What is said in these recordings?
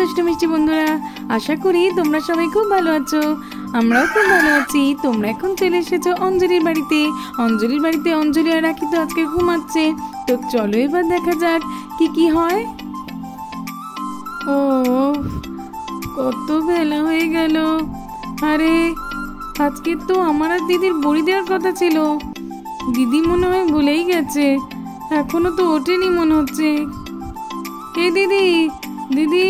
দুষ্টু মিষ্টি বন্ধুরা, আশা করি তোমরা সবাই খুব ভালো আছো। আমরাও খুব ভালো আছি। তোমরা এখন চলে এসেছো অঞ্জলির বাড়িতে। অঞ্জলি আর রাখি তো আজকে ঘুমাচ্ছে। তো চলো এবার দেখা যাক কি কি হয়। ও কত বেলা হয়ে গেল। আরে আজকে তো আমার আর দিদির বড়ি দেওয়ার কথা ছিল। দিদি মনে হয় ভুলেই গেছে, এখনো তো ওঠেনি মনে হচ্ছে। এই দিদি, দিদি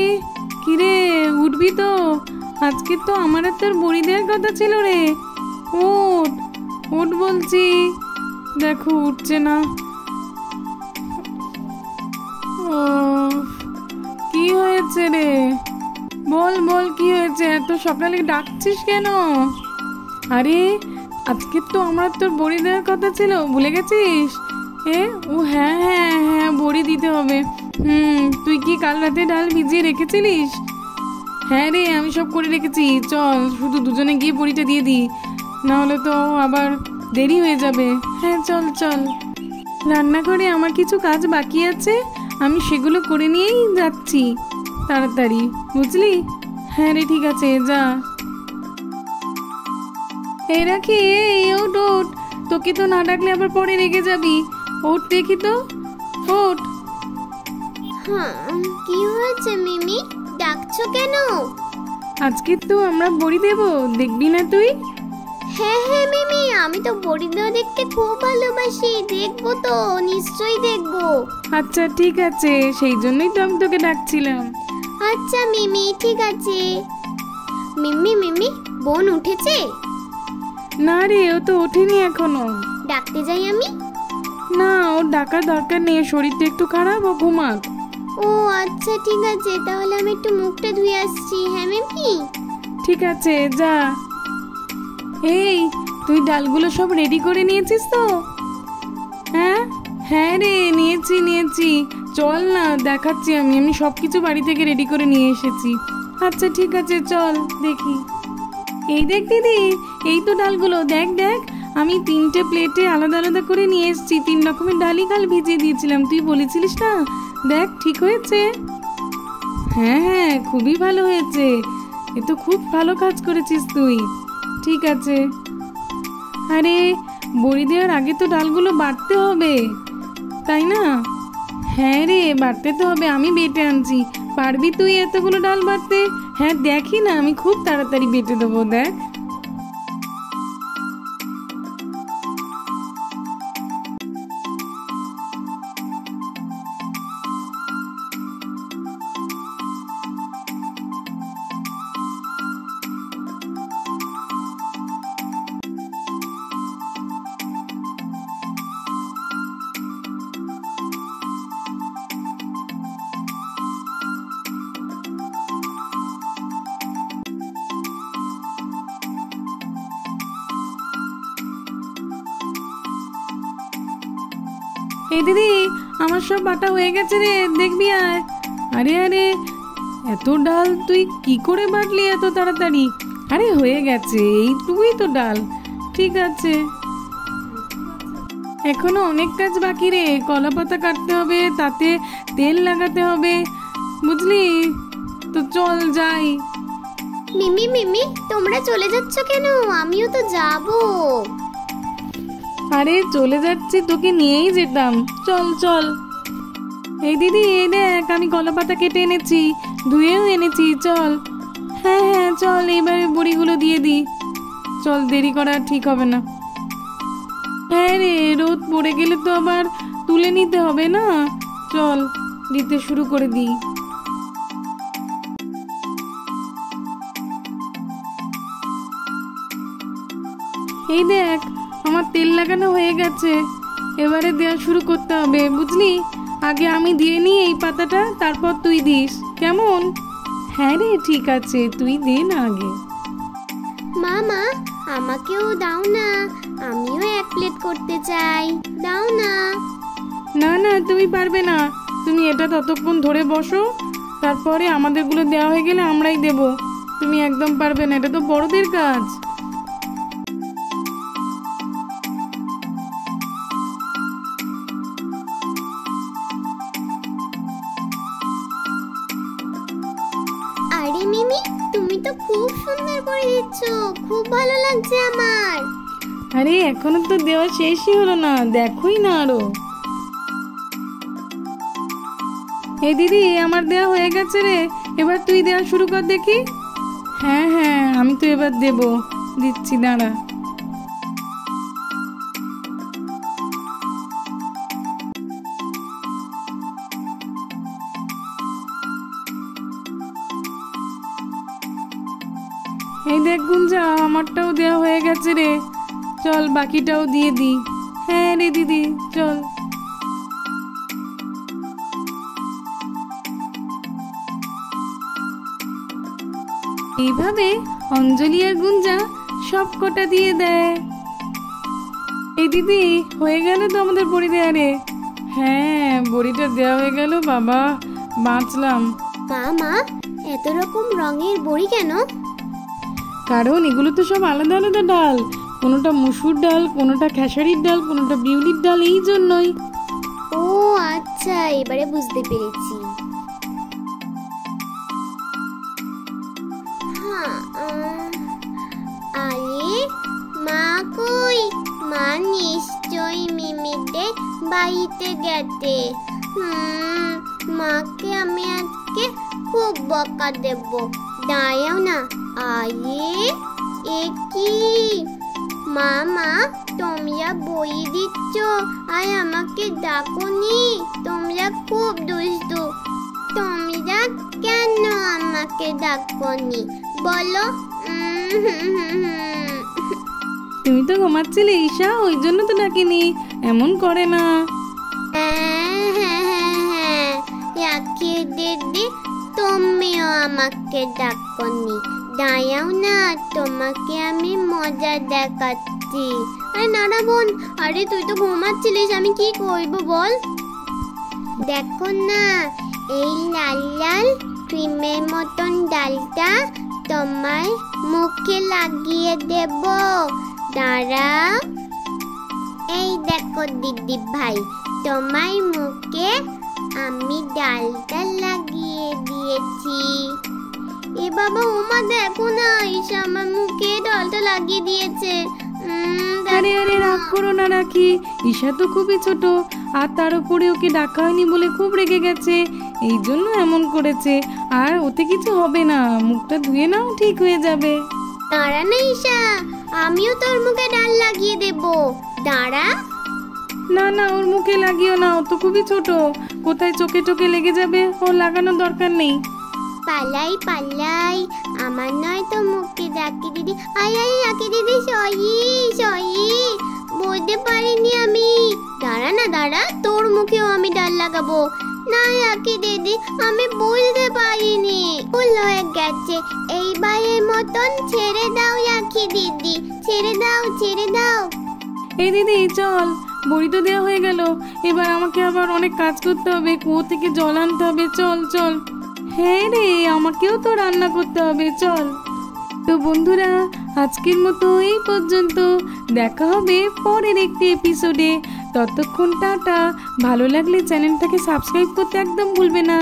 কিরে উঠবি তো? আজকে তো আমার আর তোর বড়ি দেওয়ার কথা ছিল রে। ওঠ ওঠ বলছি। দেখো উঠছে না। ও কি হয়েছে রে? বল বল কি হয়েছে? এত সকালে ডাকছিস কেন? আরে আজকে তো আমার তোর বড়ি দেওয়ার কথা ছিল, ভুলে গেছিস? ও হ্যাঁ হ্যাঁ হ্যাঁ, বড়ি দিতে হবে। তুই কি কাল রাতে ডাল ভিজিয়ে রেখেছিলিস? হ্যাঁ রে, আমি সব করে রেখেছি। চল শুধু দুজনে গিয়ে বড়িটা দিয়ে দিই, নাহলে তো আবার দেরি হয়ে যাবে। হ্যাঁ চল চল। রান্নাঘরে আমার কিছু কাজ বাকি আছে, আমি সেগুলো করে নিয়েই যাচ্ছি তাড়াতাড়ি, বুঝলি? হ্যাঁ রে ঠিক আছে, যা। এই রাখি, এই ওঠ ওঠ, তোকে তো না ডাকলে আবার পরে রেগে যাবি। ওঠ দেখি তো, ওঠ। হ্যাঁ, কি হয়েছে মিমি, ডাকছো কেন? আজকে তো আমরা বড়ি দেব, দেখবি না তুই? হ্যাঁ হ্যাঁ মিমি, আমি তো বড়ি দেওয়া দেখতে খুব ভালোবাসি, দেখবো তো, নিশ্চয়ই দেখবো। আচ্ছা ঠিক আছে, সেই জন্যই তো আমি তোকে ডাকছিলাম। আচ্ছা মিমি ঠিক আছে। মিমি বোন উঠেছে? না রে, ও তো ওঠেনি এখনো। ডাকতে যাই আমি? না, ওর ডাকার দরকার নেই, শরীরটা একটু খারাপ, ও ঘুমাক। ও আচ্ছা ঠিক আছে, তাহলে আমি একটু মুখটা ধুয়ে আসছি। হ্যাঁ মিমি ঠিক আছে, যা। এই তুই ডালগুলো সব রেডি করে নিয়েছিস তো? হ্যাঁ হ্যাঁ রে, নিয়েছি। চল না, দেখাচ্ছি আমি সব কিছু বাড়ি থেকে রেডি করে নিয়ে এসেছি। আচ্ছা ঠিক আছে, চল দেখি। এই দেখ দিদি, এই তো ডালগুলো, দেখ দেখ, আমি 3টে প্লেটে আলাদা আলাদা করে নিয়ে এসেছি। 3 রকমের ডালই কাল ভিজিয়ে দিয়েছিলাম, তুই বলেছিলিস না? দেখ ঠিক হয়েছে। হ্যাঁ হ্যাঁ, খুবই ভালো হয়েছে। এ তো খুব ভালো কাজ করেছিস তুই। ঠিক আছে। আরে বড়ি দেওয়ার আগে তো ডালগুলো বাটতে হবে, তাই না? হ্যাঁ রে, বাটতে তো হবে, আমি বেটে আনছি। পারবি তুই এতগুলো ডাল বাটতে? হ্যাঁ দেখি না, আমি খুব তাড়াতাড়ি বেটে দেবো, দেখ। এই দিদি, আমার সব বাটা হয়ে গেছে রে, দেখবি আয়। আরে আরে, এত ডাল তুই কি করে বাটলি এত তাড়াতাড়ি? আরে হয়ে গেছে, এইটুকুই তো ডাল। ঠিক আছে, এখনো অনেক কাজ বাকি রে। কলা পাতা কাটতে হবে, তাতে তেল লাগাতে হবে, বুঝলি? তো চল যাই। মিমি তোমরা চলে যাচ্ছ কেন? আমিও তো যাবো। আরে চলে যাচ্ছি, তোকে নিয়েই যেতাম, চল চল। এই দিদি, এই দেখ, আমি কলা পাতা কেটে এনেছি, ধুয়েও এনেছি, চল। হ্যাঁ হ্যাঁ চল, এইবারে বড়িগুলো দিয়ে দি। চল, দেরি করা ঠিক হবে না। হ্যাঁ রে, রোদ পড়ে গেলে তো আবার তুলে নিতে হবে না। চল দিতে শুরু করে দিই। এই দেখ, আমার তেল লাগানো হয়ে গেছে, এবারে দেওয়া শুরু করতে হবে, বুঝলি? আগে আমি দিয়ে নিই এই পাতাটা, তারপর তুই দিস, কেমন? হ্যাঁ রে ঠিক আছে, তুই দে না আগে। মামা আমাকেও দাও না, আমিও 1 প্লেট করতে চাই, দাও না। না না, তুমি পারবে না, তুমি এটা ততক্ষণ ধরে বসো, তারপরে আমাদেরগুলো দেওয়া হয়ে গেলে আমরাই দেব। তুমি একদম পারবে না, এটা তো বড়দের কাজ। আরে মিমি, তুমি তো খুব সুন্দর করে দিচ্ছ, খুব ভালো লাগছে আমার। আরে এখনো তো দেওয়া শেষই হলো না, দেখোই না আরো। এই দিদি, আমার দেওয়া হয়ে গেছে রে, এবার তুই দেওয়া শুরু কর দেখি। হ্যাঁ হ্যাঁ, আমি তো এবার দেবো, দিচ্ছি, দাঁড়া। এই দেখ গুঞ্জা, আমারটাও দেওয়া হয়ে গেছে রে, চল বাকিটাও দিয়ে দি। হ্যাঁ রে দিদি, চল। এইভাবে অঞ্জলি আর গুঞ্জা সব কটা দিয়ে দেয়। এই দিদি, হয়ে গেল তো আমাদের বড়ি দেয়া রে। হ্যাঁ, বড়িটা দেওয়া হয়ে গেল, বাবা বাঁচলাম। মা, এত রকম রঙের বড়ি কেন? কারণ এগুলো তো সব আলাদা আলাদা ডাল, কোনোটা মুসুর ডাল, কোনোটা খেসারির ডাল, কোনোটা বিউলির ডাল, এই জন্যই। ও আচ্ছা, এবারে বুঝতে পেরেছি। আরে মা কই? মা নিশ্চয়ই মিমিদের বাড়িতে গেছে। মাকে আমি আজকে খুব বকা দেব। দাঁড়াও না। আরে এ কি? মামা, তোমরা বই দিচ্ছ আর আমাকে ডাকোনি? তোমরা খুব দুষ্টু। তোমরা কেন আমাকে ডাকোনি বলো? তুমি তো ঘুমাচ্ছিলে ঈশা, ওই জন্য তো ডাকিনি, এমন করে না। রাখি দিদি, তুমিও আমাকে ডাকোনি। দাঁড়াও না, তোমাকে আমি মজা দেখাচ্ছি। আরে নানা বোন, আরে তুই তো ঘুমাচ্ছিলিস, আমি কি করবো বল? দেখো না, এই লাল লাল ক্রিমের মতন ডালটা তোমার মুখে লাগিয়ে দেব। দাঁড়াও। এই দেখো দিদি ভাই, তোমার মুখে আমি ডালটা লাগিয়ে দিয়েছি। এ বাবা, ওমা দেখো না, ঈশা আমার মুখে ডালটা লাগিয়ে দিয়েছে। আরে আরে, রাগ করো না রাখি, ঈশা তো খুবই ছোট, আর তার উপরে ওকে ডাকা হয়নি বলে খুব রেগে গেছে, এই জন্য এমন করেছে। আর ওতে কিছু হবে না, মুখটা ধুয়ে নাও, ঠিক হয়ে যাবে। দাঁড়া না ঈশা, আমিও তোর মুখে ডাল লাগিয়ে দেব। দাঁড়া। না না, ওর মুখে লাগিও না, ও তো খুবই ছোট, কোথায় চোখে টোকে লেগে যাবে, ও লাগানোর দরকার নেই। পালাই পালাই, আমার নয় তো মুখে ডাকি দিদি। আয় আয় রাখি দিদি, সরি বলতে পারিনি আমি। দাঁড়া না, দাঁড়া, তোর মুখেও আমি ডাল লাগাবো। না রাখি দিদি, আমি বুঝতে পারিনি, ভুল হয়ে গেছে। এইবারের মতন ছেড়ে দাও রাখি দিদি, ছেড়ে দাও, ছেড়ে দাও। এই দিদি চল, বড়ি তো দেওয়া হয়ে গেল, এবার আমাকে আবার অনেক কাজ করতে হবে, কুয়ো থেকে জল আনতে হবে, চল চল। হ্যাঁ রে, আমাকেও তো রান্না করতে হবে, চল। তো বন্ধুরা, আজকের মতো এই পর্যন্ত, দেখা হবে পরের একটি এপিসোডে। ততক্ষণ টাটা। ভালো লাগলে চ্যানেলটাকে সাবস্ক্রাইব করতে একদম ভুলবে না।